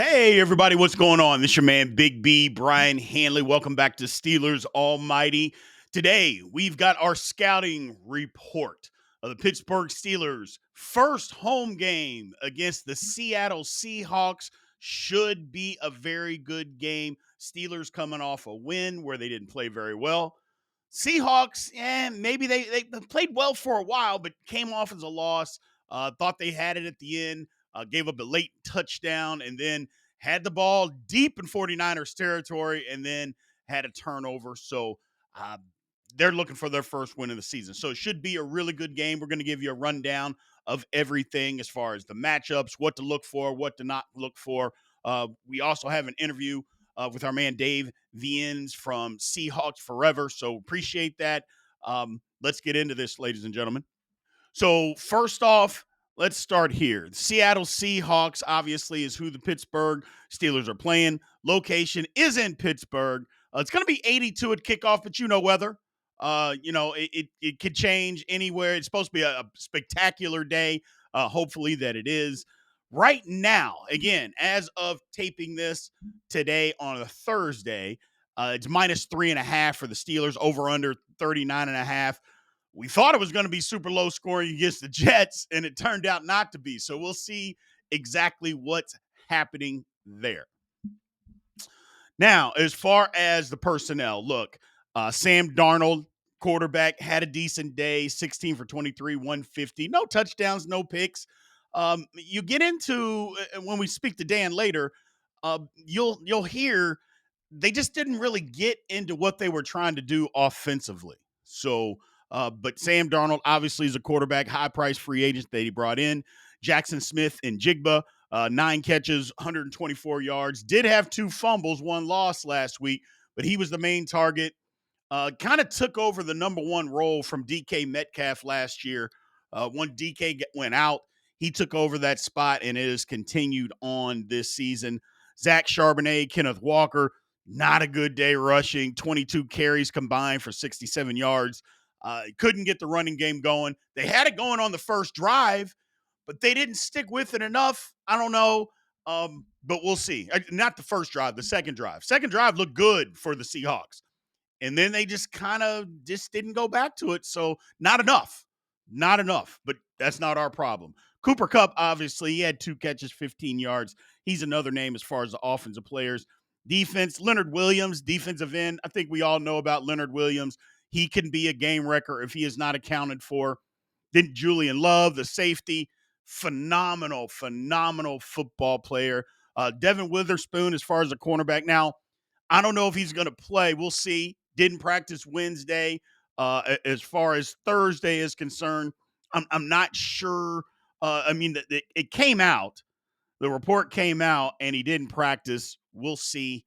Hey, everybody, what's going on? This is your man, Big B, Brian Hanley. Welcome back to Steelers Almighty. Today, we've got our scouting report of the Pittsburgh Steelers' first home game against the Seattle Seahawks. Should be a very good game. Steelers coming off a win where they didn't play very well. Seahawks, maybe they played well for a while, but came off as a loss. Thought they had it at the end. Gave up a late touchdown and then had the ball deep in 49ers territory and then had a turnover. So uh, they're looking for their first win of the season. So it should be a really good game. We're going to give you a rundown of everything as far as the matchups, what to look for, what to not look for. We also have an interview with our man Dave Viens from Seahawks Forever. So appreciate that. Let's get into this, ladies and gentlemen. So first off, let's start here. The Seattle Seahawks obviously is who the Pittsburgh Steelers are playing. Location is in Pittsburgh. It's going to be 82 at kickoff, but you know weather. It could change anywhere. It's supposed to be a spectacular day. Hopefully that it is. Right now, again, as of taping this today on a Thursday, it's -3.5 for the Steelers, over under 39.5. We thought it was going to be super low scoring against the Jets, and it turned out not to be. So we'll see exactly what's happening there. Now, as far as the personnel, look, Sam Darnold, quarterback, had a decent day, 16 for 23, 150. No touchdowns, no picks. You get into when we speak to Dan later, you'll hear they just didn't really get into what they were trying to do offensively. So, but Sam Darnold obviously is a quarterback, high price free agent that he brought in. Jackson Smith and Jigba, 9 catches, 124 yards. Did have 2 fumbles, 1 loss last week, but he was the main target. Kind of took over the number 1 role from DK Metcalf last year. When DK went out, he took over that spot, and it has continued on this season. Zach Charbonnet, Kenneth Walker, not a good day rushing, 22 carries combined for 67 yards. Couldn't get the running game going. They had it going on the first drive, but they didn't stick with it enough. I don't know, but we'll see. Not the first drive, the second drive. Second drive looked good for the Seahawks. And then they just kind of just didn't go back to it. So not enough. Not enough. But that's not our problem. Cooper Kupp, obviously, he had 2 catches, 15 yards. He's another name as far as the offensive players. Defense, Leonard Williams, defensive end. I think we all know about Leonard Williams. He can be a game wrecker if he is not accounted for. Then Julian Love, the safety, phenomenal football player. Devin Witherspoon, as far as the cornerback. Now, I don't know if he's going to play. We'll see. Didn't practice Wednesday. As far as Thursday is concerned, I'm not sure. It came out. The report came out, and he didn't practice. We'll see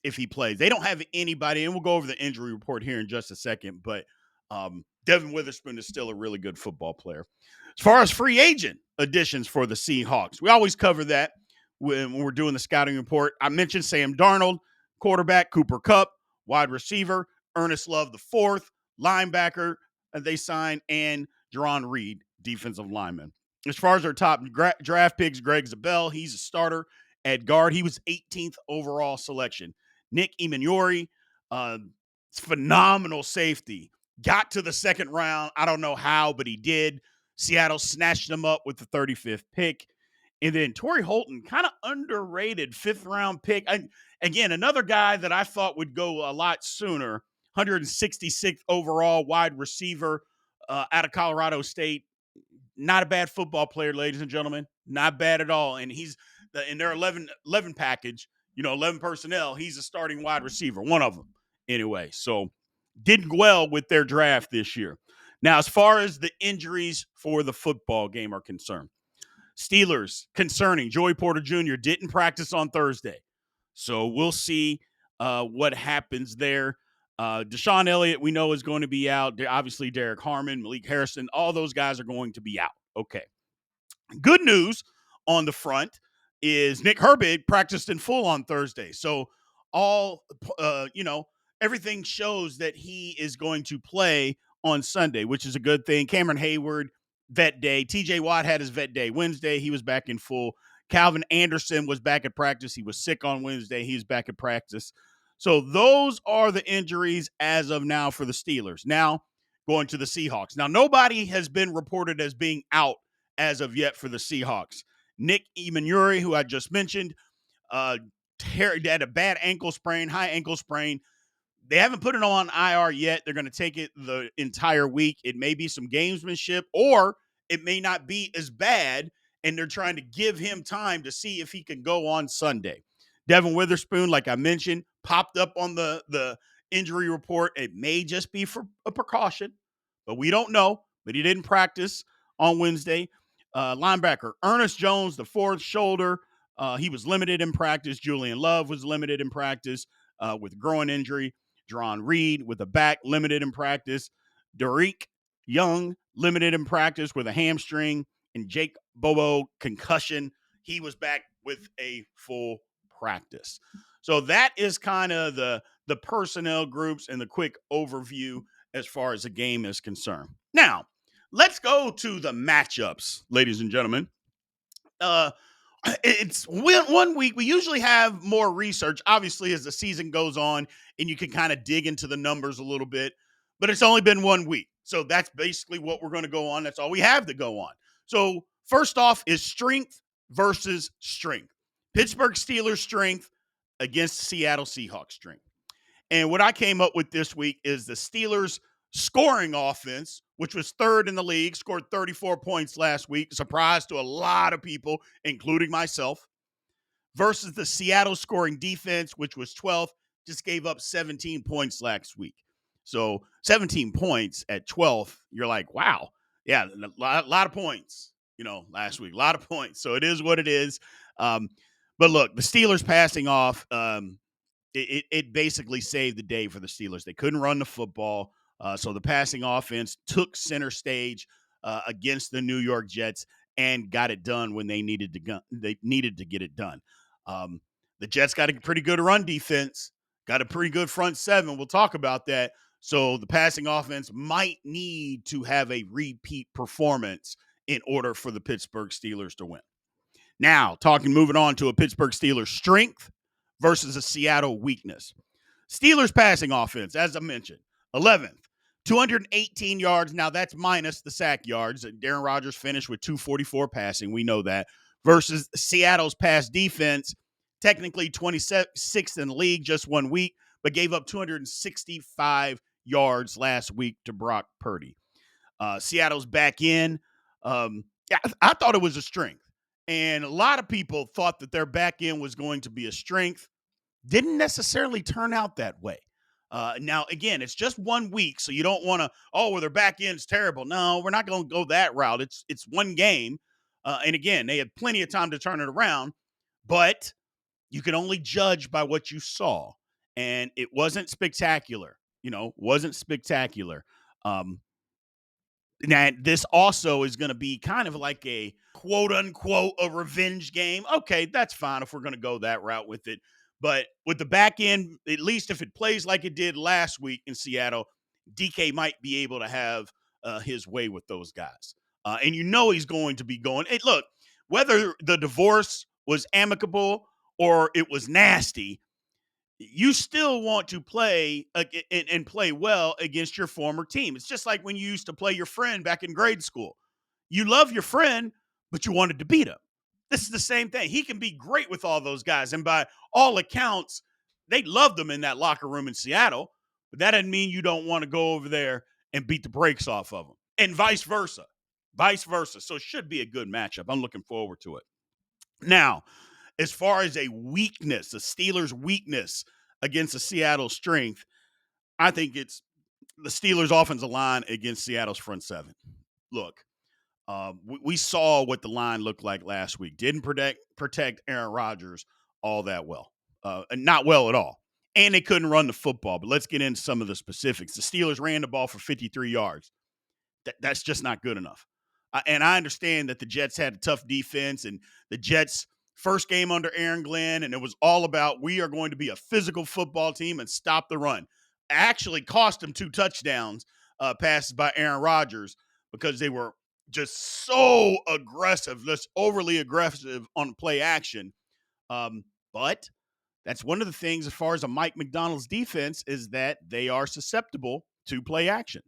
if he plays. They don't have anybody, and we'll go over the injury report here in just a second. But Devin Witherspoon is still a really good football player. As far as free agent additions for the Seahawks, we always cover that when we're doing the scouting report. I mentioned Sam Darnold, quarterback, Cooper Kupp, wide receiver, Ernest Love the fourth, linebacker they signed, and Jerron Reed, defensive lineman. As far as our top draft picks, Greg Zabel, he's a starter at guard. He was 18th overall selection. Nick Emmanuri, phenomenal safety. Got to the second round. I don't know how, but he did. Seattle snatched him up with the 35th pick. And then Torrey Holton, kind of underrated 5th round pick. Again, another guy that I thought would go a lot sooner. 166th overall wide receiver out of Colorado State. Not a bad football player, ladies and gentlemen. Not bad at all. And he's in their 11 package, 11 personnel. He's a starting wide receiver, one of them anyway. So did well with their draft this year. Now, as far as the injuries for the football game are concerned, Steelers concerning Joey Porter Jr. didn't practice on Thursday. So we'll see what happens there. Deshaun Elliott, we know, is going to be out. Obviously, Derek Harmon, Malik Harrison, all those guys are going to be out. Okay. Good news on the front is Nick Herbig practiced in full on Thursday. So everything shows that he is going to play on Sunday, which is a good thing. Cameron Hayward, vet day. TJ Watt had his vet day Wednesday. He was back in full. Calvin Anderson was back at practice. He was sick on Wednesday. He's back at practice. So those are the injuries as of now for the Steelers. Now, going to the Seahawks. Now, nobody has been reported as being out as of yet for the Seahawks. Nick Emanuri, who I just mentioned, had a bad ankle sprain, high ankle sprain. They haven't put it on IR yet. They're going to take it the entire week. It may be some gamesmanship, or it may not be as bad, and they're trying to give him time to see if he can go on Sunday. Devin Witherspoon, like I mentioned, popped up on the injury report. It may just be for a precaution, but we don't know. But he didn't practice on Wednesday. Linebacker Ernest Jones, the fourth shoulder. He was limited in practice. Julian Love was limited in practice with groin injury. Jerron Reed with a back, limited in practice. Derek Young, limited in practice with a hamstring. And Jake Bobo, concussion. He was back with a full practice. So that is kind of the personnel groups and the quick overview as far as the game is concerned. Now, let's go to the matchups, ladies and gentlemen. It's one week. We usually have more research, obviously, as the season goes on, and you can kind of dig into the numbers a little bit, but it's only been 1 week. So that's basically what we're going to go on. That's all we have to go on. So first off is strength versus strength. Pittsburgh Steelers strength against Seattle Seahawks strength. And what I came up with this week is the Steelers scoring offense, which was third in the league, scored 34 points last week, surprise to a lot of people, including myself, versus the Seattle scoring defense, which was 12th, just gave up 17 points last week. So 17 points at 12th, you're like, wow, yeah, a lot of points, last week, a lot of points. So it is what it is. But look, the Steelers passing off, it basically saved the day for the Steelers. They couldn't run the football. So the passing offense took center stage against the New York Jets and got it done when they needed to get it done. The Jets got a pretty good run defense, got a pretty good front seven. We'll talk about that. So the passing offense might need to have a repeat performance in order for the Pittsburgh Steelers to win. Now, moving on to a Pittsburgh Steelers strength versus a Seattle weakness. Steelers passing offense, as I mentioned, 11th, 218 yards. Now, that's minus the sack yards. Aaron Rodgers finished with 244 passing. We know that. Versus Seattle's pass defense, technically 26th in the league, just 1 week, but gave up 265 yards last week to Brock Purdy. Seattle's back in. I thought it was a strength. And a lot of people thought that their back end was going to be a strength. Didn't necessarily turn out that way. Now, again, it's just 1 week, so you don't want to, well, their back end's terrible. No, we're not going to go that route. It's one game. And again, they had plenty of time to turn it around, but you can only judge by what you saw. And it wasn't spectacular, wasn't spectacular. Now, this also is going to be kind of like a quote unquote a revenge game. Okay, that's fine if we're going to go that route with it. But with the back end, at least if it plays like it did last week in Seattle, DK might be able to have his way with those guys. And he's going to be going. Hey, look, whether the divorce was amicable or it was nasty, you still want to play and play well against your former team. It's just like when you used to play your friend back in grade school. You love your friend, but you wanted to beat him. This is the same thing. He can be great with all those guys. And by all accounts, they loved him in that locker room in Seattle. But that doesn't mean you don't want to go over there and beat the brakes off of them. And vice versa. Vice versa. So it should be a good matchup. I'm looking forward to it. Now, as far as a weakness, a Steelers' weakness against a Seattle strength, I think it's the Steelers' offensive line against Seattle's front seven. Look, we saw what the line looked like last week. Didn't protect Aaron Rodgers all that well. Not well at all. And they couldn't run the football. But let's get into some of the specifics. The Steelers ran the ball for 53 yards. That's just not good enough. And I understand that the Jets had a tough defense, and the Jets' first game under Aaron Glenn, and it was all about we are going to be a physical football team and stop the run. Actually cost them 2 touchdowns passes by Aaron Rodgers because they were just so aggressive, just overly aggressive on play action. But that's one of the things as far as a Mike McDonald's defense is that they are susceptible to play action.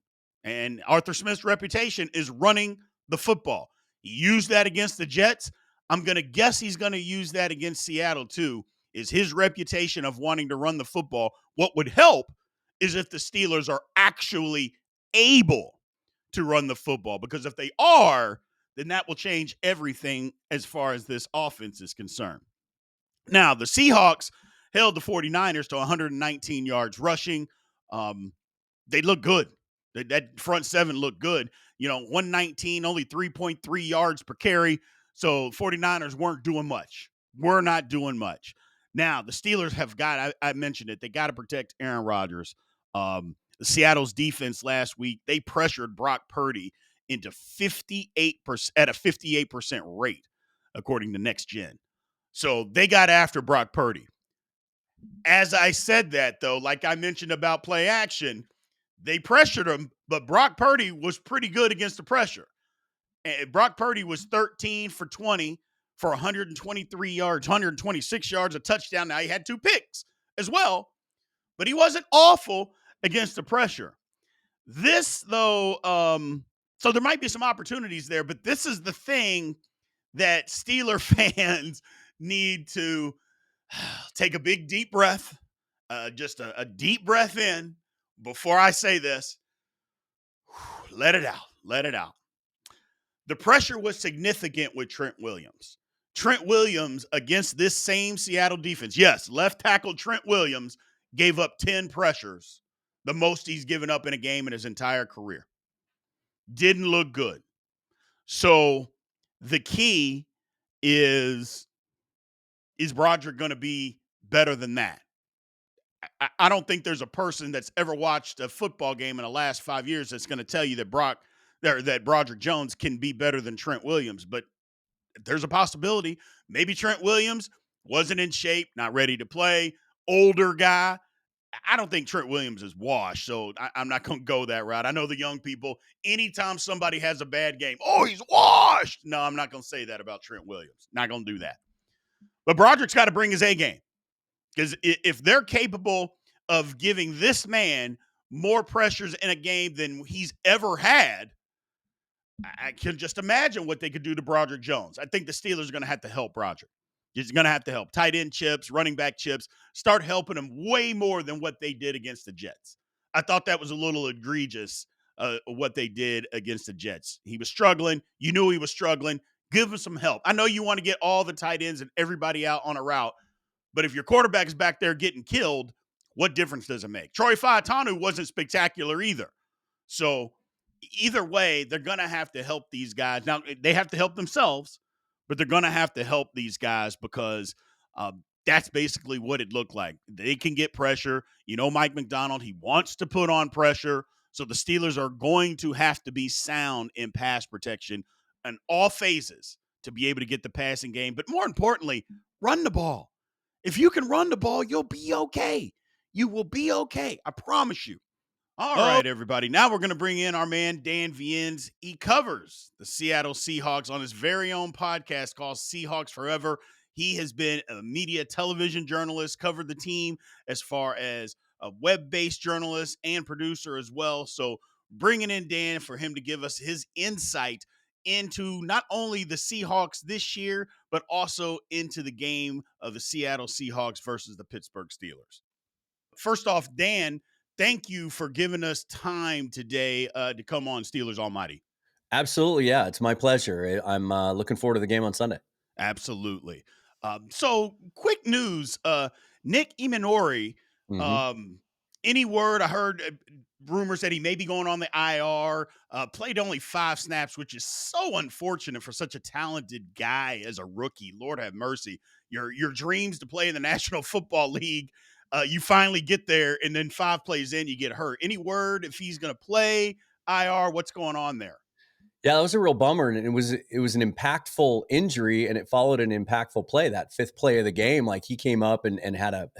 And Arthur Smith's reputation is running the football. He used that against the Jets. I'm going to guess he's going to use that against Seattle too, is his reputation of wanting to run the football. What would help is if the Steelers are actually able to run the football, because if they are, then that will change everything as far as this offense is concerned. Now, the Seahawks held the 49ers to 119 yards rushing. They look good. That front seven looked good. 119, only 3.3 yards per carry. So 49ers weren't doing much. We're not doing much. Now, the Steelers have got, I mentioned it, they got to protect Aaron Rodgers. Seattle's defense last week, they pressured Brock Purdy into 58% at a 58% rate, according to Next Gen. So they got after Brock Purdy. As I said that, though, like I mentioned about play action, they pressured him, but Brock Purdy was pretty good against the pressure. And Brock Purdy was 13 for 20 for 123 yards, 126 yards, a touchdown. Now, he had 2 picks as well, but he wasn't awful against the pressure. This, though, so there might be some opportunities there, but this is the thing that Steeler fans need to take a big, deep breath, just a deep breath in before I say this. Let it out. Let it out. The pressure was significant with Trent Williams. Trent Williams against this same Seattle defense. Yes, left tackle Trent Williams gave up 10 pressures, the most he's given up in a game in his entire career. Didn't look good. So the key is Broderick going to be better than that? I don't think there's a person that's ever watched a football game in the last 5 years that's going to tell you that Broderick Jones can be better than Trent Williams. But there's a possibility. Maybe Trent Williams wasn't in shape, not ready to play, older guy. I don't think Trent Williams is washed, so I'm not going to go that route. I know the young people, anytime somebody has a bad game, oh, he's washed. No, I'm not going to say that about Trent Williams. Not going to do that. But Broderick's got to bring his A game. Because if they're capable of giving this man more pressures in a game than he's ever had, I can just imagine what they could do to Broderick Jones. I think the Steelers are going to have to help Broderick. He's going to have to help. Tight end chips, running back chips, start helping him way more than what they did against the Jets. I thought that was a little egregious, what they did against the Jets. He was struggling. You knew he was struggling. Give him some help. I know you want to get all the tight ends and everybody out on a route, but if your quarterback is back there getting killed, what difference does it make? Troy Fautanu wasn't spectacular either. So either way, they're going to have to help these guys. Now, they have to help themselves, but they're going to have to help these guys because that's basically what it looked like. They can get pressure. Mike McDonald, he wants to put on pressure. So the Steelers are going to have to be sound in pass protection in all phases to be able to get the passing game. But more importantly, run the ball. If you can run the ball, you'll be okay. You will be okay. I promise you. All right, everybody. Now we're going to bring in our man, Dan Viens. He covers the Seattle Seahawks on his very own podcast called Seahawks Forever. He has been a media television journalist, covered the team as far as a web-based journalist and producer as well. So bringing in Dan for him to give us his insight into not only the Seahawks this year, but also into the game of the Seattle Seahawks versus the Pittsburgh Steelers. First off, Dan, thank you for giving us time today to come on Steelers Almighty. Absolutely. Yeah, it's my pleasure. I'm looking forward to the game on Sunday. Absolutely. So quick news, Nick Imanori, any word? I heard rumors that he may be going on the IR, played only 5 snaps, which is so unfortunate for such a talented guy as a rookie. Lord have mercy. Your dreams to play in the National Football League, you finally get there, and then 5 plays in, you get hurt. Any word if he's going to play IR? What's going on there? Yeah, that was a real bummer, and it was an impactful injury, and it followed an impactful play. That 5th play of the game, like he came up and had a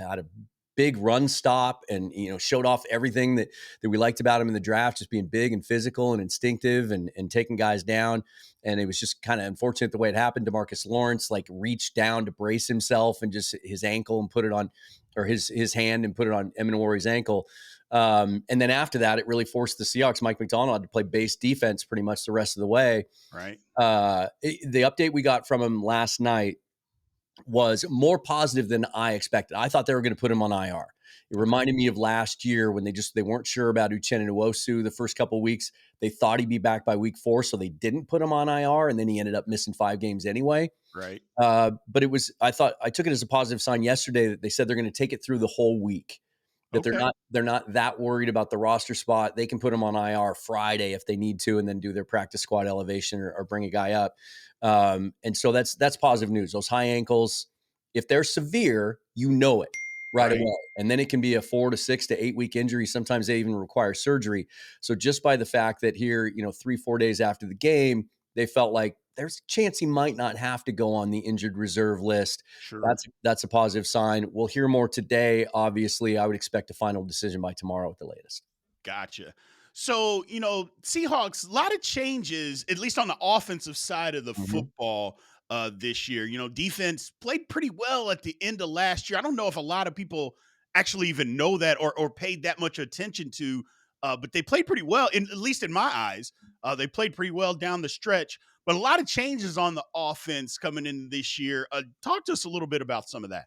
big run stop and, showed off everything that we liked about him in the draft, just being big and physical and instinctive and taking guys down. And it was just kind of unfortunate the way it happened. DeMarcus Lawrence like reached down to brace himself and just his ankle and put it on, or his hand and put it on Amenawar's ankle. And then after that, it really forced the Seahawks, Mike McDonald, had to play base defense pretty much the rest of the way. Right. The update we got from him last night was more positive than I expected. I thought they were going to put him on IR. It reminded me of last year when they weren't sure about Uchenna Nwosu the first couple of weeks. They thought he'd be back by week 4, so they didn't put him on IR, and then he ended up missing 5 games anyway. Right. But I took it as a positive sign yesterday that they said they're going to take it through the whole week. That they're not that worried about the roster spot. They can put them on IR Friday if they need to, and then do their practice squad elevation or bring a guy up. And so that's positive news. Those high ankles, if they're severe, it right away. And then it can be a 4 to 6 to 8 week injury. Sometimes they even require surgery. So just by the fact that here, 3-4 days after the game, they felt like there's a chance he might not have to go on the injured reserve list. Sure. That's a positive sign. We'll hear more today. Obviously, I would expect a final decision by tomorrow at the latest. Gotcha. So, Seahawks, a lot of changes, at least on the offensive side of the football this year. Defense played pretty well at the end of last year. I don't know if a lot of people actually even know that or paid that much attention to, but they played pretty well, at least in my eyes. They played pretty well down the stretch, but a lot of changes on the offense coming in this year. Talk to us a little bit about some of that.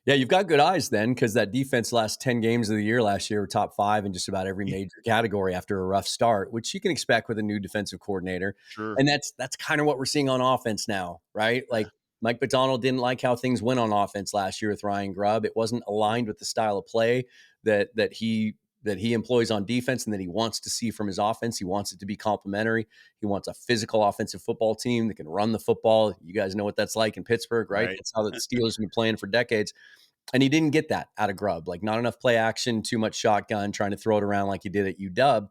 Yeah, you've got good eyes then, because that defense last 10 games of the year last year were top 5 in just about every major category after a rough start, which you can expect with a new defensive coordinator. Sure. And that's kind of what we're seeing on offense now, right? Like Mike McDonald didn't like how things went on offense last year with Ryan Grubb. It wasn't aligned with the style of play that he employs on defense and that he wants to see from his offense. He wants it to be complementary. He wants a physical offensive football team that can run the football. You guys know what that's like in Pittsburgh, right? That's how the Steelers have been playing for decades. And he didn't get that out of Grubb. Like, not enough play action, too much shotgun, trying to throw it around like he did at UW.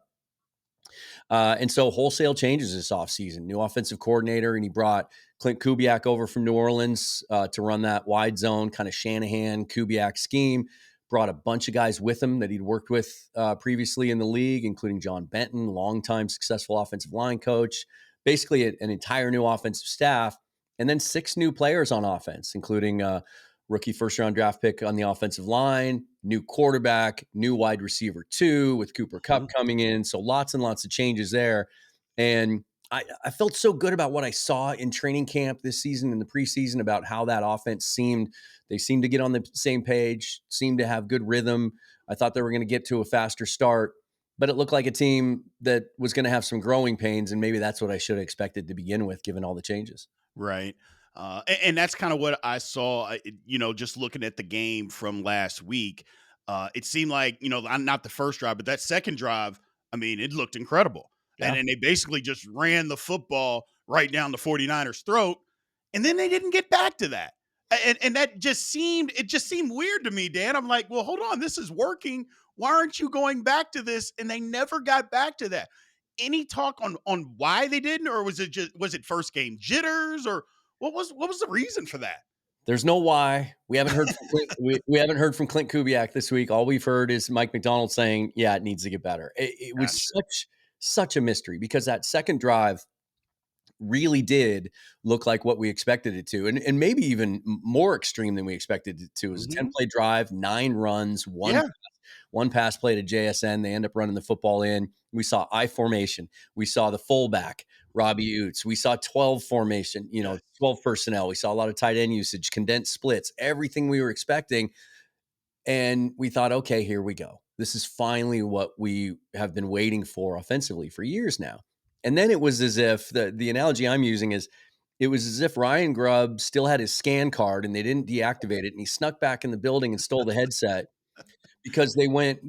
And so wholesale changes this offseason. New offensive coordinator, and he brought Clint Kubiak over from New Orleans to run that wide zone, kind of Shanahan, Kubiak scheme. Brought a bunch of guys with him that he'd worked with previously in the league, including John Benton, longtime successful offensive line coach. Basically an entire new offensive staff. And then 6 new players on offense, including rookie first-round draft pick on the offensive line, new quarterback, new wide receiver 2 with Cooper Kupp coming in. So lots and lots of changes there. And I felt so good about what I saw in training camp this season, in the preseason, about how that offense they seemed to get on the same page, seemed to have good rhythm. I thought they were going to get to a faster start, but it looked like a team that was going to have some growing pains, and maybe that's what I should have expected to begin with, given all the changes. Right. And that's kind of what I saw, just looking at the game from last week. It seemed like, not the first drive, but that second drive, I mean, it looked incredible. Yeah. And they basically just ran the football right down the 49ers' throat. And then they didn't get back to that. And that just seemed weird to me, Dan. I'm like, well, hold on, this is working. Why aren't you going back to this? And they never got back to that. Any talk on why they didn't, or was it first game jitters, or what was the reason for that? There's no why. We haven't heard from we haven't heard from Clint Kubiak this week. All we've heard is Mike McDonald saying, "Yeah, it needs to get better." It was such a mystery, because that second drive really did look like what we expected it to, and maybe even more extreme than we expected it to. It was a 10-play drive, 9 runs, one pass play to JSN. They end up running the football in. We saw I formation. We saw the fullback, Robbie Oots. We saw 12 formation, 12 personnel. We saw a lot of tight end usage, condensed splits, everything we were expecting. And we thought, okay, here we go. This is finally what we have been waiting for offensively for years now. And then it was as if the analogy I'm using is, it was as if Ryan Grubb still had his scan card and they didn't deactivate it, and he snuck back in the building and stole the headset, because they went,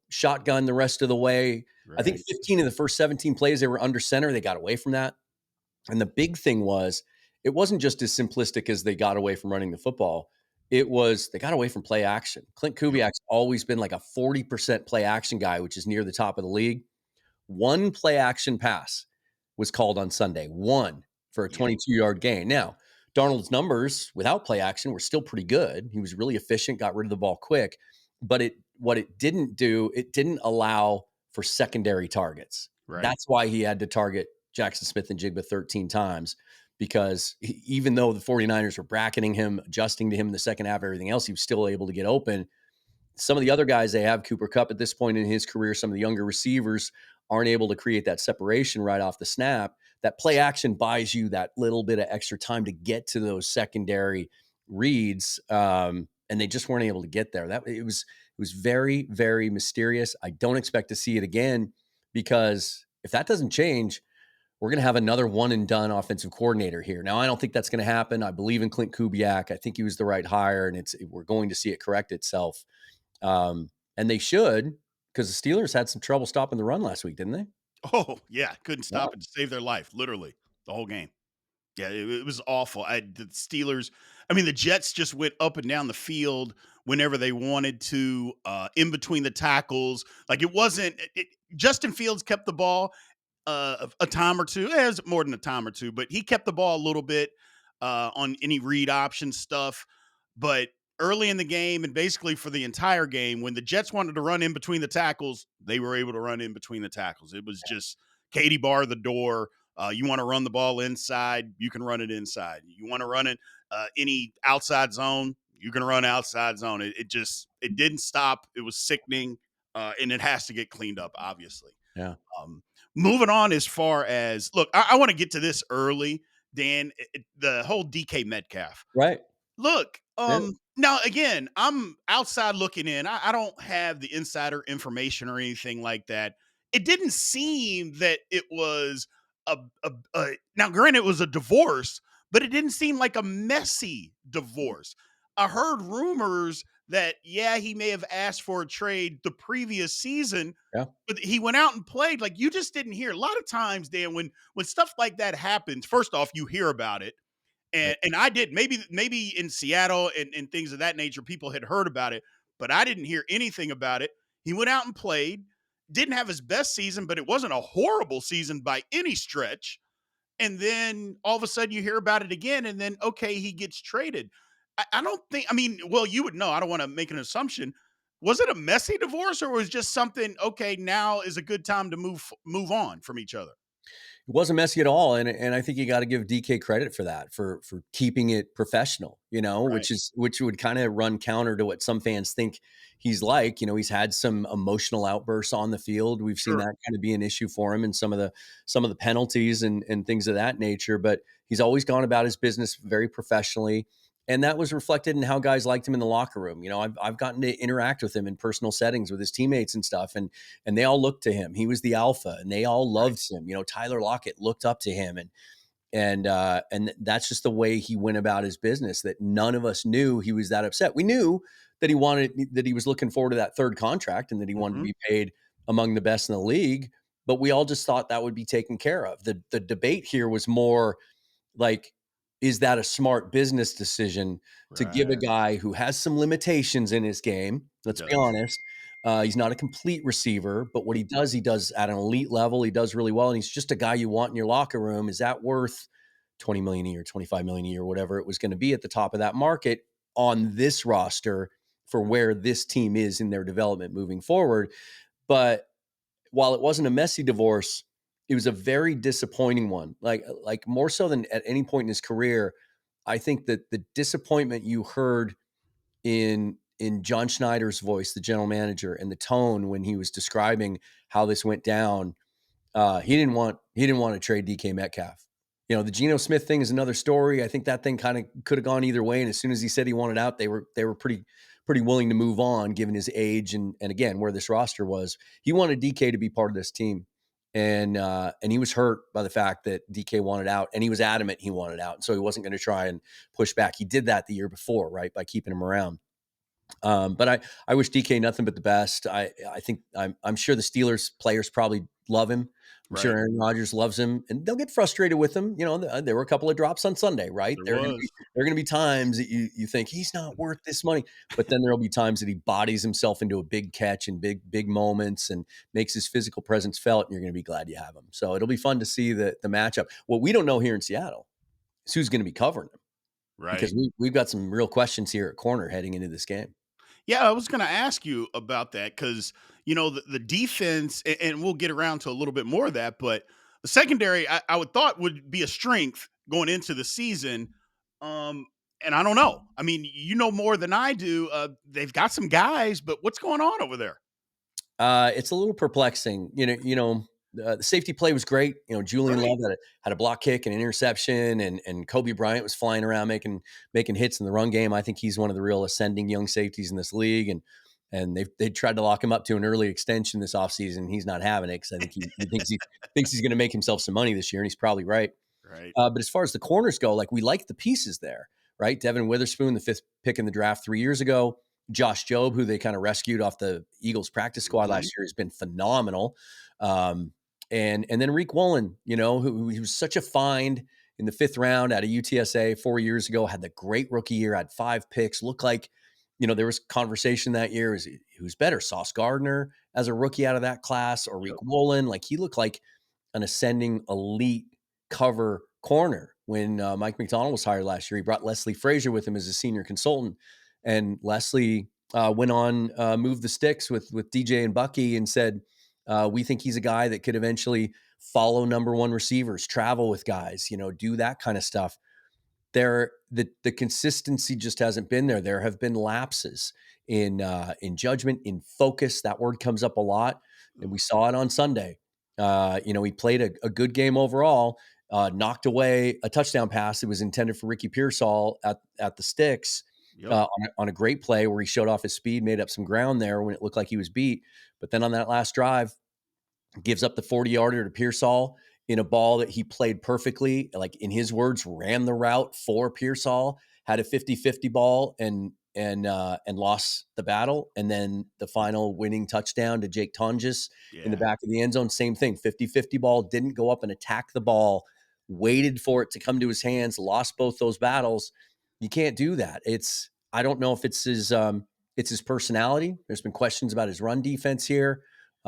shotgun the rest of the way. Right. I think 15 of the first 17 plays, they were under center. They got away from that. And the big thing was, it wasn't just as simplistic as they got away from running the football. It was, they got away from play action. Clint Kubiak's always been like a 40% play action guy, which is near the top of the league. 1 play action pass was called on Sunday, 1 for a 22-yard gain. Now, Darnold's numbers without play action were still pretty good. He was really efficient, got rid of the ball quick, but what it didn't do, it didn't allow for secondary targets. Right. That's why he had to target Jackson Smith and Jigba 13 times, because even though the 49ers were bracketing him, adjusting to him in the second half, everything else, he was still able to get open. Some of the other guys they have, Cooper Kupp at this point in his career, some of the younger receivers aren't able to create that separation right off the snap. That play action buys you that little bit of extra time to get to those secondary reads, and they just weren't able to get there. That it was very, very mysterious. I don't expect to see it again, because if that doesn't change, we're going to have another one and done offensive coordinator here. Now, I don't think that's going to happen. I believe in Clint Kubiak. I think he was the right hire, and we're going to see it correct itself. And they should, because the Steelers had some trouble stopping the run last week, didn't they? Oh, yeah, couldn't Yeah. stop it to save their life, literally, the whole game. Yeah, it was awful. The Steelers, I mean, the Jets just went up and down the field whenever they wanted to, in between the tackles. Like, it wasn't Justin Fields kept the ball a time or two. It was more than a time or two, but he kept the ball a little bit on any read option stuff. But early in the game, and basically for the entire game, when the Jets wanted to run in between the tackles, they were able to run in between the tackles. It was just Katie bar the door. You want to run the ball inside, you can run it inside. You want to run it any outside zone, you can run outside zone. It didn't stop. It was sickening, and it has to get cleaned up, obviously. Yeah. Moving on, as far as look, I want to get to this early, Dan. The whole DK Metcalf. Right. Look, Yeah. now again, I'm outside looking in. I don't have the insider information or anything like that. It didn't seem that it was now granted it was a divorce, but it didn't seem like a messy divorce. I heard rumors that yeah, he may have asked for a trade the previous season, Yeah. but he went out and played. Like, you just didn't hear. A lot of times, Dan, when stuff like that happens, first off, you hear about it. Right. And I did, maybe in Seattle and things of that nature, people had heard about it, but I didn't hear anything about it. He went out and played, didn't have his best season, but it wasn't a horrible season by any stretch. And then all of a sudden you hear about it again, and then okay, he gets traded. I don't think. I mean, well, you would know. I don't want to make an assumption. Was it a messy divorce, or was it just something? Okay, now is a good time to move on from each other. It wasn't messy at all, and I think you got to give DK credit for that, for keeping it professional, Right. which would kind of run counter to what some fans think he's like. He's had some emotional outbursts on the field. We've seen Sure. that kind of be an issue for him, and some of the penalties and things of that nature. But he's always gone about his business very professionally. And that was reflected in how guys liked him in the locker room. I've gotten to interact with him in personal settings with his teammates and stuff. And they all looked to him. He was the alpha, and they all Right. loved him. Tyler Lockett looked up to him, and that's just the way he went about his business. That none of us knew he was that upset. We knew that he was looking forward to that third contract, and that he wanted to Hmm. be paid among the best in the league. But we all just thought that would be taken care of. The debate here was more like, is that a smart business decision to give a Right. guy who has some limitations in his game? He Let's be does. honest. He's not a complete receiver, but what he does at an elite level. He does really well, and he's just a guy you want in your locker room. Is that worth 20 million a year, 25 million a year, whatever it was going to be at the top of that market on this roster for where this team is in their development moving forward? But while it wasn't a messy divorce, it was a very disappointing one. Like more so than at any point in his career, I think that the disappointment you heard in John Schneider's voice, the general manager, and the tone when he was describing how this went down, he didn't want to trade DK Metcalf. The Geno Smith thing is another story. I think that thing kind of could have gone either way. And as soon as he said he wanted out, they were pretty willing to move on, given his age and again where this roster was. He wanted DK to be part of this team, and he was hurt by the fact that DK wanted out, and he was adamant he wanted out, and so he wasn't going to try and push back. He did that the year before, right, by keeping him around. But I wish DK nothing but the best. I think I'm sure the Steelers players probably love him. I'm sure Right. Aaron Rodgers loves him, and they'll get frustrated with him. There were a couple of drops on Sunday, right? There There are going to was. be there are going to be times that you think he's not worth this money, but then there'll be times that he bodies himself into a big catch and big moments and makes his physical presence felt, and you're going to be glad you have him. So it'll be fun to see the matchup. What we don't know here in Seattle is who's going to be covering him. Right. because we've got some real questions here at corner heading into this game. Yeah, I was going to ask you about that because the defense, and we'll get around to a little bit more of that, but the secondary, I would thought would be a strength going into the season. Um, and I don't know. I mean, you know more than I do. They've got some guys, but what's going on over there? It's a little perplexing. The safety play was great. Julian Right. Love had a block kick and an interception, and Kobe Bryant was flying around making hits in the run game. I think he's one of the real ascending young safeties in this league, and they tried to lock him up to an early extension this offseason. He's not having it because I think he thinks he's going to make himself some money this year, and he's probably right. Right. But as far as the corners go, like we like the pieces there, right? Devin Witherspoon, the fifth pick in the draft 3 years ago. Josh Jobe, who they kind of rescued off the Eagles practice squad Mhm. last year, has been phenomenal. And then Reek Woolen, who he was such a find in the fifth round out of UTSA 4 years ago, had the great rookie year, had 5 picks, looked like, there was conversation that year. Who's better, Sauce Gardner as a rookie out of that class or Yep. Reek Woolen? Like he looked like an ascending elite cover corner when Mike McDonald was hired last year. He brought Leslie Frazier with him as a senior consultant, and Leslie went on moved the sticks with DJ and Bucky and said, we think he's a guy that could eventually follow number one receivers, travel with guys, do that kind of stuff. The consistency just hasn't been there. There have been lapses in judgment, in focus. That word comes up a lot, and we saw it on Sunday. He played a good game overall. Knocked away a touchdown pass that was intended for Ricky Pearsall at the sticks Yep. on a great play where he showed off his speed, made up some ground there when it looked like he was beat. But then on that last drive, gives up the 40-yarder to Pearsall in a ball that he played perfectly, like in his words, ran the route for Pearsall, had a 50-50 ball and lost the battle. And then the final winning touchdown to Jake Tonjes in the Yeah. back of the end zone, same thing, 50-50 ball, didn't go up and attack the ball, waited for it to come to his hands, lost both those battles. You can't do that. I don't know if it's his personality. There's been questions about his run defense here.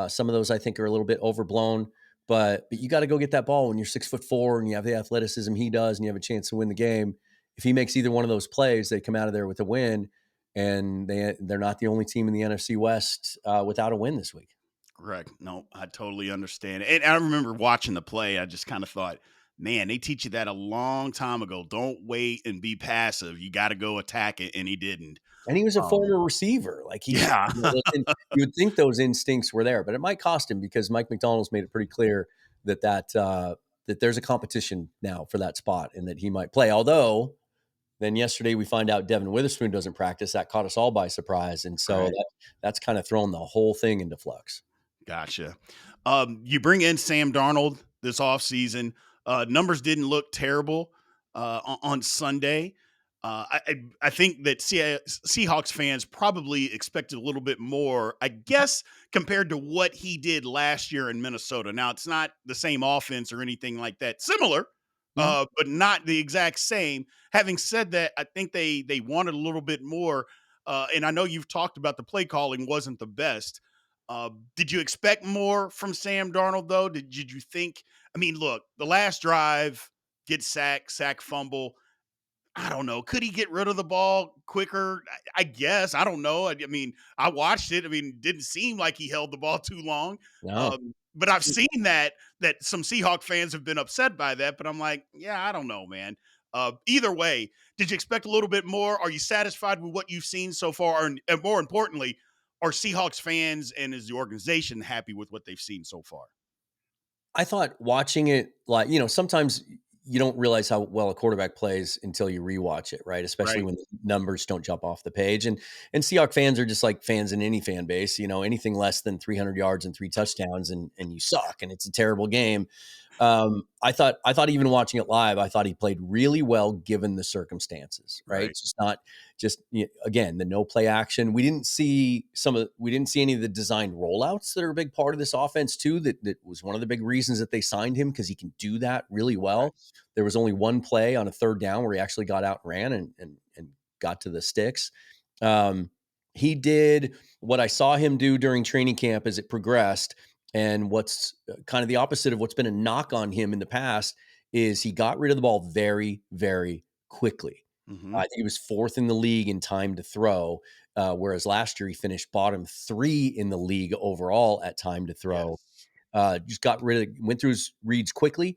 Some of those I think are a little bit overblown, but you got to go get that ball when you're 6'4" and you have the athleticism he does, and you have a chance to win the game. If he makes either one of those plays, they come out of there with a win, and they're not the only team in the NFC West without a win this week. Correct. No, I totally understand. And I remember watching the play. I just kind of thought, man, they teach you that a long time ago. Don't wait and be passive. You got to go attack it. And he didn't. And he was a Um, former receiver. Like yeah. you would think those instincts were there, but it might cost him because Mike McDonald's made it pretty clear that there's a competition now for that spot and that he might play. Although then yesterday we find out Devin Witherspoon doesn't practice. That caught us all by surprise, and so Right. that's kind of thrown the whole thing into flux. Gotcha. You bring in Sam Darnold this offseason. Numbers didn't look terrible on Sunday. I think that Seahawks fans probably expected a little bit more, I guess, compared to what he did last year in Minnesota. Now, it's not the same offense or anything like that. Similar, Mhm. but not the exact same. Having said that, I think they wanted a little bit more. And I know you've talked about the play calling wasn't the best. Did you expect more from Sam Darnold, though? Did you think? I mean, look, the last drive, get sack, fumble. I don't know. Could he get rid of the ball quicker? I guess. I don't know. I mean, I watched it. I mean, didn't seem like he held the ball too long. No. But I've seen that some Seahawk fans have been upset by that. But I'm like, yeah, I don't know, man. Either way, did you expect a little bit more? Are you satisfied with what you've seen so far? And more importantly, are Seahawks fans and is the organization happy with what they've seen so far? I thought watching it, like, sometimes you don't realize how well a quarterback plays until you rewatch it, right? Especially Right. when the numbers don't jump off the page. And Seahawks fans are just like fans in any fan base, anything less than 300 yards and 3 touchdowns and you suck and it's a terrible game. I thought even watching it live, I thought he played really well given the circumstances, right? Right. It's just not just again the no play action. We didn't see any of the designed rollouts that are a big part of this offense too. That was one of the big reasons that they signed him because he can do that really Right. well. There was only one play on a third down where he actually got out and ran and got to the sticks. Um, he did what I saw him do during training camp as it progressed and what's kind of the opposite of what's been a knock on him in the past is he got rid of the ball very, very quickly. Hmm. I think he was 4th in the league in time to throw, whereas last year he finished bottom 3 in the league overall at time to throw. Yes. Just went through his reads quickly,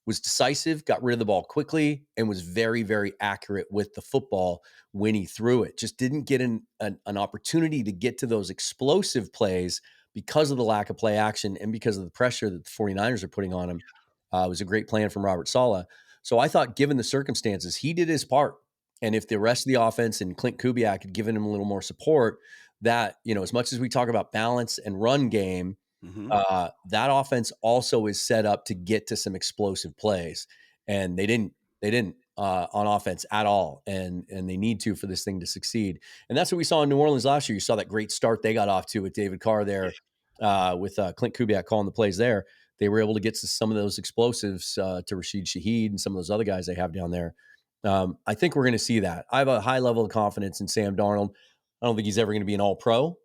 was decisive, got rid of the ball quickly, and was very, very accurate with the football when he threw it. Just didn't get an opportunity to get to those explosive plays because of the lack of play action and because of the pressure that the 49ers are putting on him. It was a great plan from Robert Saleh. So I thought, given the circumstances, he did his part. And if the rest of the offense and Clint Kubiak had given him a little more support, that, as much as we talk about balance and run game, Hmm. that offense also is set up to get to some explosive plays, and they didn't. On offense at all, and they need to for this thing to succeed. And that's what we saw in New Orleans last year. You saw that great start they got off to with David Carr Yeah. there, with Clint Kubiak calling the plays there. They were able to get to some of those explosives to Rashid Shaheed and some of those other guys they have down there. I think we're going to see that. I have a high level of confidence in Sam Darnold. I don't think he's ever going to be an all pro.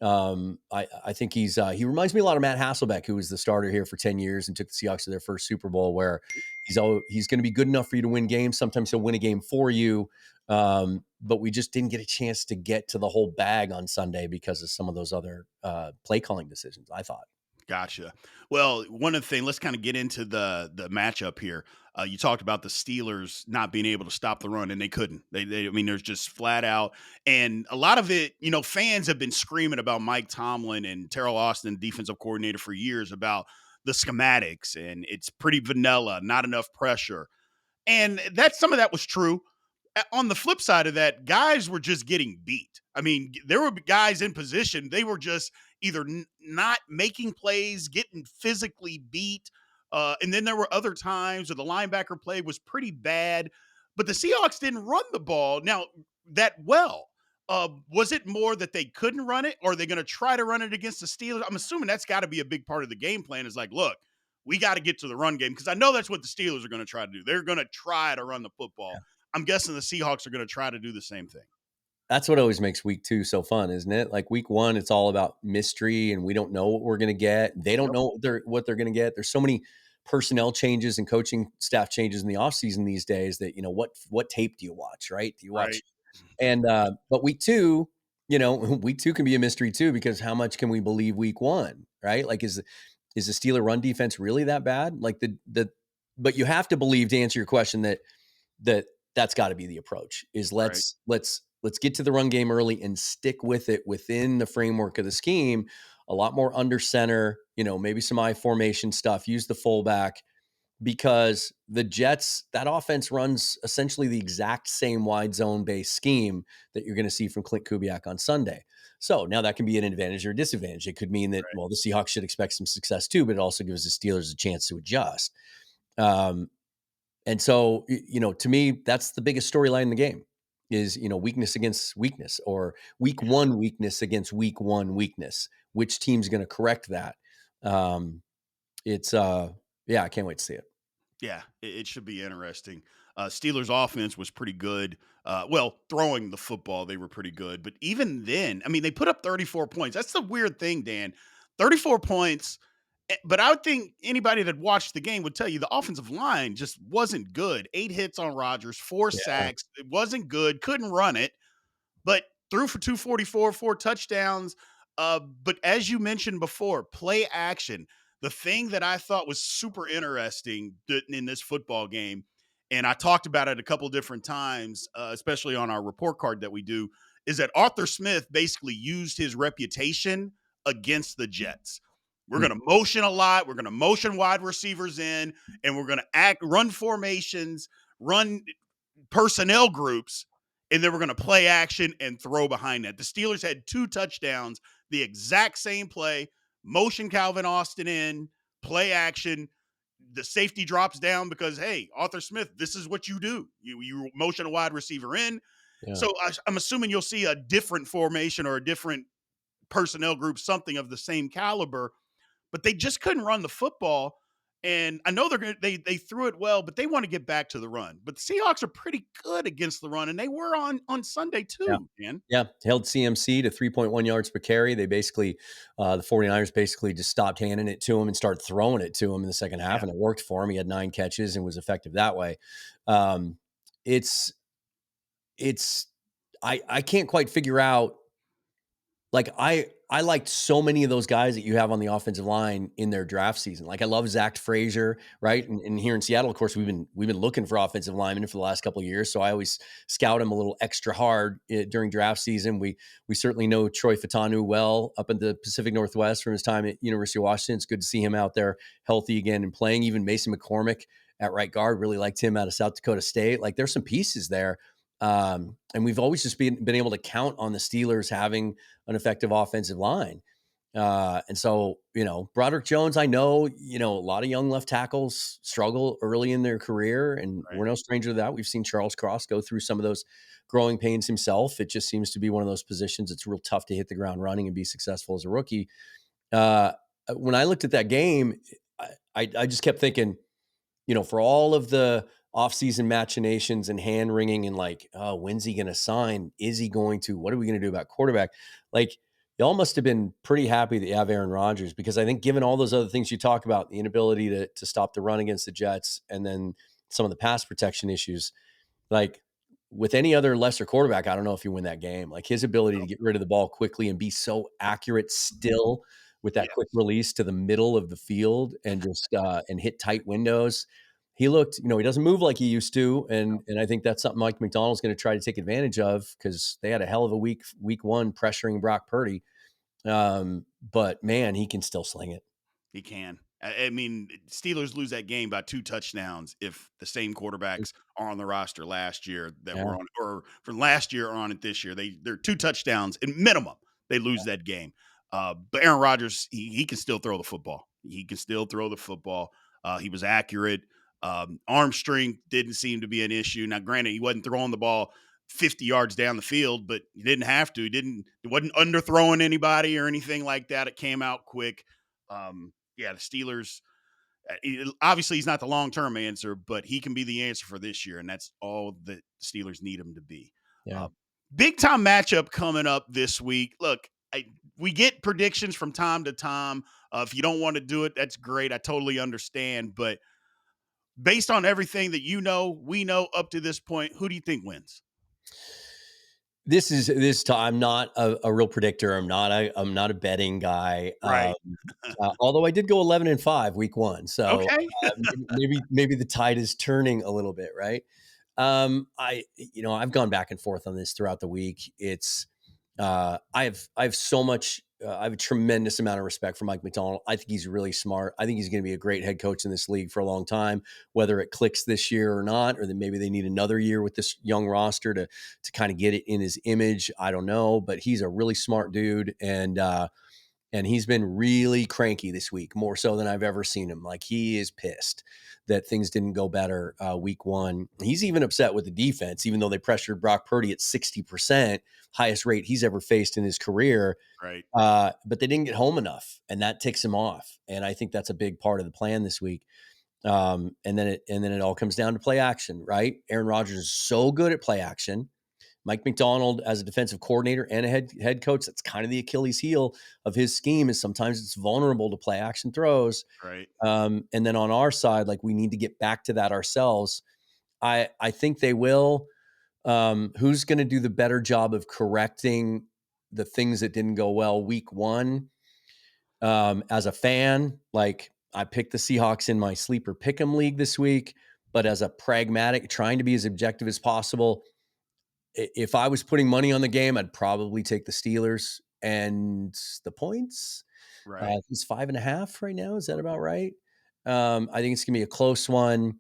I think he reminds me a lot of Matt Hasselbeck, who was the starter here for 10 years and took the Seahawks to their first Super Bowl, where he's going to be good enough for you to win games. Sometimes he'll win a game for you. But we just didn't get a chance to get to the whole bag on Sunday because of some of those other play calling decisions, I thought. Gotcha. Well, one of the things, let's kind of get into the matchup here. You talked about the Steelers not being able to stop the run, and they couldn't. I mean, there's just flat out, and a lot of it. Fans have been screaming about Mike Tomlin and Terrell Austin, defensive coordinator, for years about the schematics, and it's pretty vanilla, not enough pressure, and some of that was true. On the flip side of that, guys were just getting beat. I mean, there were guys in position. They were just either not making plays, getting physically beat. And then there were other times where the linebacker play was pretty bad, but the Seahawks didn't run the ball now that well. Was it more that they couldn't run it, or are they going to try to run it against the Steelers? I'm assuming that's got to be a big part of the game plan. Is like, look, we got to get to the run game, because I know that's what the Steelers are going to try to do. They're going to try to run the football. I'm guessing the Seahawks are going to try to do the same thing. That's what always makes week 2 so fun, isn't it? Like week 1, it's all about mystery and we don't know what we're going to get. They don't Yep. know what they're going to get. There's so many personnel changes and coaching staff changes in the offseason these days that, what tape do you watch, right? Do you watch? Right. And but week 2, week 2 can be a mystery too, because how much can we believe week 1, right? Like is the Steeler run defense really that bad? Like but you have to believe, to answer your question, that that's got to be the approach, is Right. let's get to the run game early and stick with it within the framework of the scheme. A lot more under center, maybe some I formation stuff, use the fullback, because the Jets, that offense runs essentially the exact same wide zone based scheme that you're going to see from Clint Kubiak on Sunday. So now that can be an advantage or a disadvantage. It could mean that, Right. well, the Seahawks should expect some success too, but it also gives the Steelers a chance to adjust. Um, and so, to me, that's the biggest storyline in the game is, weakness against weakness, or week Yeah. 1 weakness against week 1 weakness. Which team's going to correct that? Um, it's, yeah, I can't wait to see it. Yeah. It should be interesting. Steelers offense was pretty good. Well, throwing the football, they were pretty good. But even then, I mean, they put up 34 points. That's the weird thing, Dan. 34 points. But I would think anybody that watched the game would tell you the offensive line just wasn't good. 8 hits on Rodgers, 4 sacks. It wasn't good. Couldn't run it, but threw for 244, 4 touchdowns. But as you mentioned before, play action. The thing that I thought was super interesting in this football game, and I talked about it a couple different times, especially on our report card that we do, is that Arthur Smith basically used his reputation against the Jets. We're Mm, going to motion a lot. We're going to motion wide receivers in, and we're going to run formations, run personnel groups, and then we're going to play action and throw behind that. The Steelers had 2 touchdowns, the exact same play, motion Calvin Austin in, play action. The safety drops down because, hey, Arthur Smith, this is what you do. You motion a wide receiver in. yeah. So I'm assuming you'll see a different formation or a different personnel group, something of the same caliber, but they just couldn't run the football. And I know they threw it well, but they want to get back to the run. But the Seahawks are pretty good against the run, and they were on Sunday Yeah. too, man. Yeah. Held CMC to 3.1 yards per carry. They basically, the 49ers basically just stopped handing it to him and started throwing it to him in the second half. Yeah. And it worked for him. He had 9 catches and was effective that way. Um, it's, it's I can't quite figure out. Like, I liked so many of those guys that you have on the offensive line in their draft season. Like, I love Zach Frazier, right? And here in Seattle, of course, we've been looking for offensive linemen for the last couple of years, so I always scout him a little extra hard, during draft season. We certainly know Troy Fautanu well up in the Pacific Northwest from his time at University of Washington. It's good to see him out there healthy again and playing. Even Mason McCormick at right guard, really liked him out of South Dakota State. Like, there's some pieces there, and we've always just been able to count on the Steelers having an effective offensive line. And so, Broderick Jones, I know, a lot of young left tackles struggle early in their career, and Right. we're no stranger to that. We've seen Charles Cross go through some of those growing pains himself. It just seems to be one of those positions it's real tough to hit the ground running and be successful as a rookie. Uh, when I looked at that game, I just kept thinking, for all of the offseason machinations and hand wringing and like, oh, when's he going to sign? Is he going to? What are we going to do about quarterback? Like, y'all must have been pretty happy that you have Aaron Rodgers, because I think given all those other things you talk about, the inability to stop the run against the Jets, and then some of the pass protection issues, like with any other lesser quarterback, I don't know if you win that game. Like, his ability to Oh, get rid of the ball quickly and be so accurate still with that quick yes, release to the middle of the field and just and hit tight windows. He looked, he doesn't move like he used to, and I think that's something Mike McDonald's going to try to take advantage of, because they had a hell of a week one pressuring Brock Purdy. But man, he can still sling it. he can. I mean, Steelers lose that game by 2 touchdowns if the same quarterbacks are on the roster last year that Yeah, were on, or from last year are on it this year. They're 2 touchdowns in minimum. They lose that game. But Aaron Rodgers, he can still throw the football. He can still throw the football. He was accurate. Arm strength didn't seem to be an issue. Now, granted, he wasn't throwing the ball 50 yards down the field, but he didn't have to. He wasn't underthrowing anybody or anything like that. It came out quick. Yeah, the Steelers. Obviously, he's not the long term answer, but he can be the answer for this year, and that's all the Steelers need him to be. yeah. Uh, Big time matchup coming up this week. Look, we get predictions from time to time. If you don't want to do it, that's great. I totally understand. But based on everything that we know up to this point, who do you think wins? This time. I'm not a real predictor. I'm not a betting guy. Right. Although I did go 11-5 week one, so Okay. maybe the tide is turning a little bit, right? I've gone back and forth on this throughout the week. It's I have so much. I have a tremendous amount of respect for Mike McDonald. I think he's really smart. I think he's going to be a great head coach in this league for a long time. Whether it clicks this year or not, or then maybe they need another year with this young roster to kind of get it in his image, I don't know. But he's a really smart dude, and he's been really cranky this week, more so than I've ever seen him. Like, he is pissed that things didn't go better week one. He's even upset with the defense, even though they pressured Brock Purdy at 60%, highest rate he's ever faced in his career. Right. But they didn't get home enough, and that ticks him off. And I think that's a big part of the plan this week. And then it all comes down to play action, right? Aaron Rodgers is so good at play action. Mike McDonald, as a defensive coordinator and a head coach, that's kind of the Achilles heel of his scheme, is sometimes it's vulnerable to play action throws. Right. And then on our side, like, we need to get back to that ourselves. I think they will. Who's going to do the better job of correcting the things that didn't go well week one? As a fan, like, I picked the Seahawks in my sleeper pick'em league this week, but as a pragmatic, trying to be as objective as possible, if I was putting money on the game, I'd probably take the Steelers and the points. Right. It's 5.5 right now. Is that about right? I think it's gonna be a close one.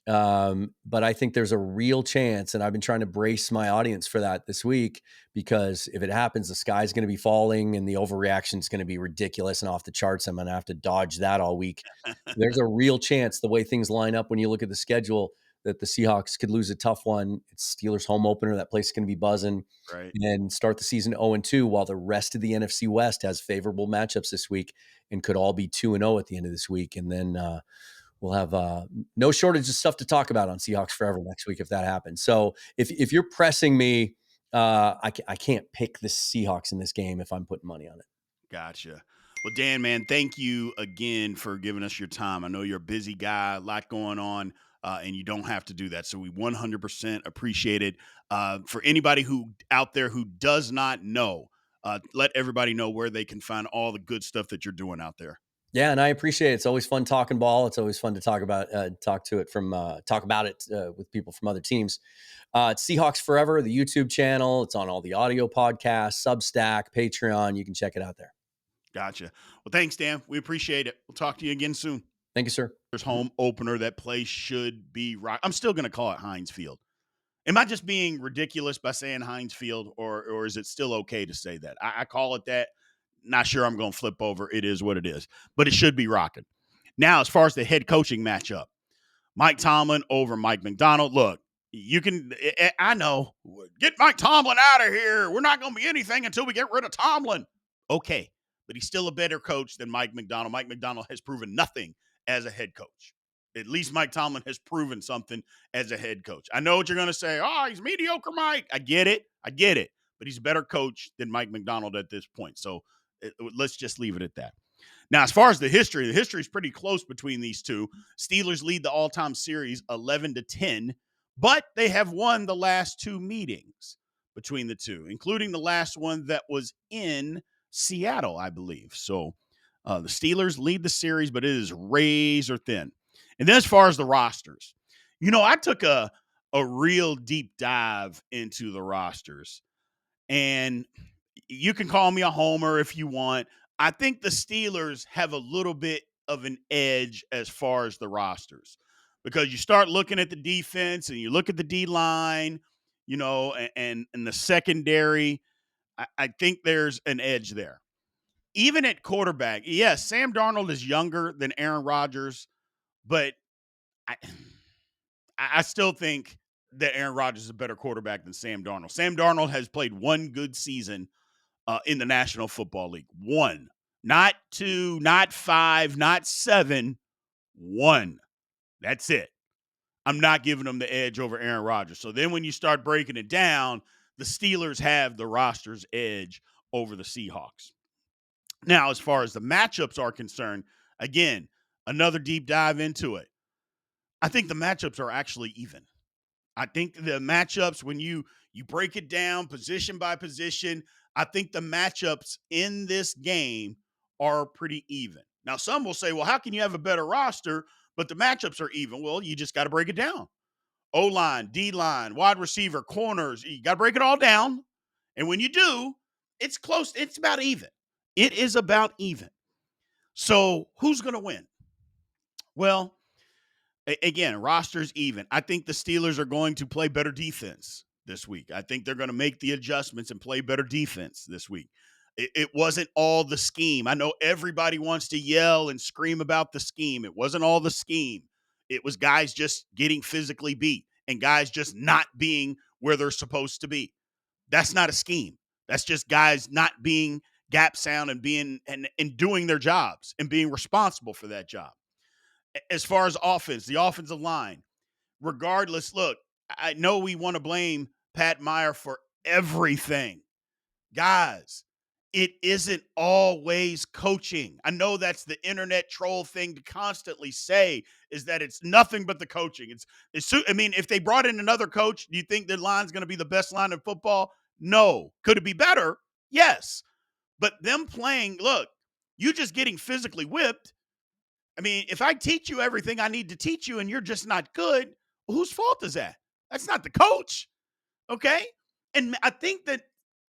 But I think there's a real chance, and I've been trying to brace my audience for that this week, because if it happens, the sky's going to be falling and the overreaction is going to be ridiculous and off the charts. I'm going to have to dodge that all week. There's a real chance, the way things line up when you look at the schedule, that the Seahawks could lose a tough one. It's Steelers home opener. That place is going to be buzzing, Right. and start the season 0-2, while the rest of the NFC West has favorable matchups this week and could all be 2-0 at the end of this week. And then we'll have no shortage of stuff to talk about on Seahawks Forever next week if that happens. So if you're pressing me, I can't pick the Seahawks in this game if I'm putting money on it. Gotcha. Well, Dan, man, thank you again for giving us your time. I know you're a busy guy, a lot going on. and you don't have to do that. So we 100% appreciate it. For anybody who out there who does not know, let everybody know where they can find all the good stuff that you're doing out there. Yeah, and I appreciate it. It's always fun talking ball. It's always fun to talk about it with people from other teams. It's Seahawks Forever, the YouTube channel. It's on all the audio podcasts, Substack, Patreon. You can check it out there. Gotcha. Well, thanks, Dan. We appreciate it. We'll talk to you again soon. Thank you, sir. There's home opener. That place should be rock. I'm still going to call it Heinz Field. Am I just being ridiculous by saying Heinz Field, or is it still okay to say that? I call it that. Not sure I'm going to flip over. It is what it is, but it should be rocking. Now, as far as the head coaching matchup, Mike Tomlin over Mike Macdonald. Look, you can, I know, get Mike Tomlin out of here. We're not going to be anything until we get rid of Tomlin. Okay, but he's still a better coach than Mike Macdonald. Mike Macdonald has proven nothing as a head coach. At least Mike Tomlin has proven something as a head coach. I know what you're going to say. Oh, he's mediocre, Mike. I get it. But he's a better coach than Mike Macdonald at this point. So let's just leave it at that. Now, as far as the history is pretty close between these two. Steelers lead the all-time series 11-10, but they have won the last two meetings between the two, including the last one that was in Seattle, I believe. So the Steelers lead the series, but it is razor thin. And then as far as the rosters, I took a real deep dive into the rosters. And you can call me a homer if you want. I think the Steelers have a little bit of an edge as far as the rosters, because you start looking at the defense and you look at the D-line, and the secondary. I think there's an edge there. Even at quarterback, yes, Sam Darnold is younger than Aaron Rodgers, but I still think that Aaron Rodgers is a better quarterback than Sam Darnold. Sam Darnold has played one good season in the National Football League. One. Not two, not five, not seven. One. That's it. I'm not giving them the edge over Aaron Rodgers. So then when you start breaking it down, the Steelers have the roster's edge over the Seahawks. Now, as far as the matchups are concerned, again, another deep dive into it. I think the matchups are actually even. I think the matchups, when you break it down position by position, I think the matchups in this game are pretty even. Now, some will say, well, how can you have a better roster, but the matchups are even? Well, you just got to break it down. O-line, D-line, wide receiver, corners, you got to break it all down. And when you do, it's close. It's about even. It is about even. So who's going to win? Well, again, roster's even. I think the Steelers are going to play better defense this week. I think they're going to make the adjustments and play better defense this week. It wasn't all the scheme. I know everybody wants to yell and scream about the scheme. It wasn't all the scheme. It was guys just getting physically beat and guys just not being where they're supposed to be. That's not a scheme. That's just guys not being gap sound and being and doing their jobs and being responsible for that job. As far as offense, the offensive line, regardless, look, I know we want to blame Pat Meyer for everything. Guys, it isn't always coaching. I know that's the internet troll thing to constantly say, is that it's nothing but the coaching. If they brought in another coach, do you think the line's going to be the best line in football? No. Could it be better? Yes. But them playing, look, you just getting physically whipped. If I teach you everything I need to teach you and you're just not good, well, whose fault is that? That's not the coach. Okay. And I think that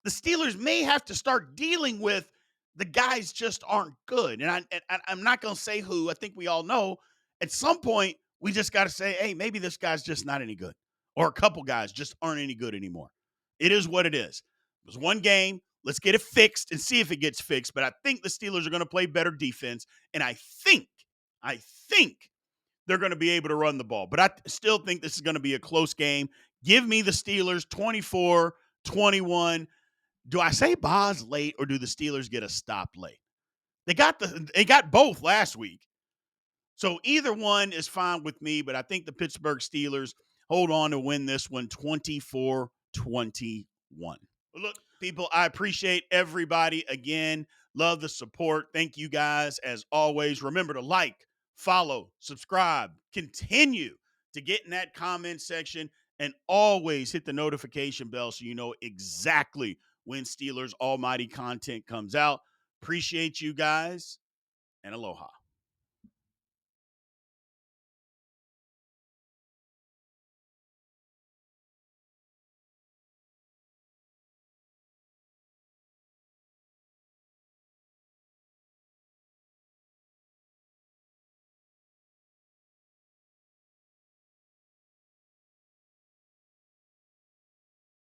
the Steelers may have to start dealing with the guys just aren't good. And I'm not going to say who. I think we all know at some point we just got to say, hey, maybe this guy's just not any good, or a couple guys just aren't any good anymore. It is what it is. It was one game. Let's get it fixed and see if it gets fixed. But I think the Steelers are going to play better defense. And I think they're going to be able to run the ball. But I still think this is going to be a close game. Give me the Steelers 24-21. Do I say Boz late, or do the Steelers get a stop late? They got both last week. So either one is fine with me, but I think the Pittsburgh Steelers hold on to win this one 24-21. Well, look, people, I appreciate everybody again. Love the support. Thank you guys as always. Remember to like, follow, subscribe, continue to get in that comment section, and always hit the notification bell so you know exactly when Steelers Almighty content comes out. Appreciate you guys, and aloha.